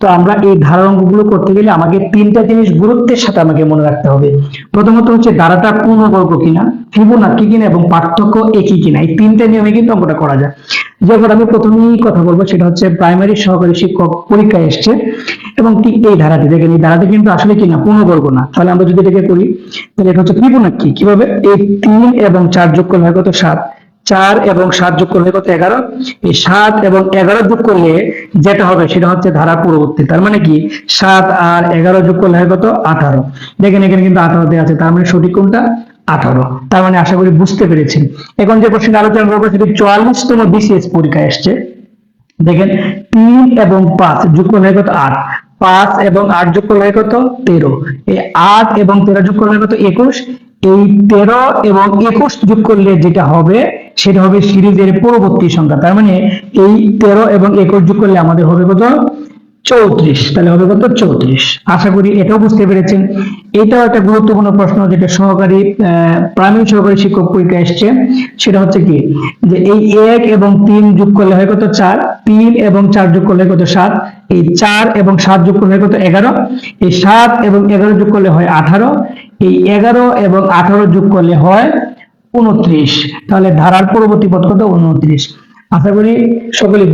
তো আমরা এই ধারার অঙ্কগুলো করতে গেলে আমাকে তিনটা জিনিস গুরুত্বের সাথে আমাকে মনে রাখতে হবে। প্রথমত হচ্ছে ধারাটা পূর্ণবর্গ কিনা, ফিবোনাক্কি কিনা এবং পার্থক্য একই কিনা, এই তিনটা নিয়মে কিন্তু অঙ্কটা করা যায়। যেমন আমি প্রথমেই কথা বলবো সেটা হচ্ছে প্রাইমারি সহকারী শিক্ষক পরীক্ষায় এসছে এবং ঠিক এই ধারাটি দেখেন, এই ধারাটি কিন্তু আসলে কিনা পূর্ণবর্গ না। তাহলে আমরা যদি এটাকে করি তাহলে এটা হচ্ছে ফিবোনাক্কি। কিভাবে? এই 3 এবং 4 যোগ করলে হয় কত? 7। 4 এবং 7 যোগ করলে কত? 11। এই 7 এবং 11 যোগ করলে যেটা হবে সেটা হচ্ছে ধারা পূর্ববর্তী। তার মানে কি 7 আর 11 যোগ করলে হয় কত? 18। দেখেন এখানে কিন্তু 18 দেওয়া আছে, তার মানে সঠিক কোনটা? 18। তার মানে আশা করি বুঝতে পেরেছেন। এখন যে প্রশ্ন আলোচনা করবো সেটি 44তম বিসিএস পরীক্ষায় আসছে। দেখেন 3 এবং 5 যোগ করলে হয় কত? 8। 5 এবং 8 যোগ করলে হয় কত? 13। এই 8 এবং 13 যোগ করলে হয় কত? 21। এই 13 এবং 21 যোগ করলে যেটা হবে সেটা হবে সিরিজের পরবর্তী সংখ্যা। তার মানে এই 13 এবং 21 যোগ করলে আমাদের হবে কত? 34। তাহলে হবে কত? 34। আশা করি এটাও বুঝতে পেরেছেন। এটাও একটা গুরুত্বপূর্ণ প্রশ্ন যেটা প্রাইমারি সহকারী শিক্ষক পরীক্ষায় এসছে। সেটা হচ্ছে কি যে এই 1 এবং 3 যোগ করলে হয় কত? 4। 3 এবং 4 যোগ করলে কত? 7। এই 4 এবং 7 যোগ করলে কত? 11। এই 7 এবং 11 যোগ করলে হয় 18। এই 11 এবং 18 যোগ করলে হয় 29। তাহলে ধারার পরবর্তী পদ কত? 29। আশা করি সকলে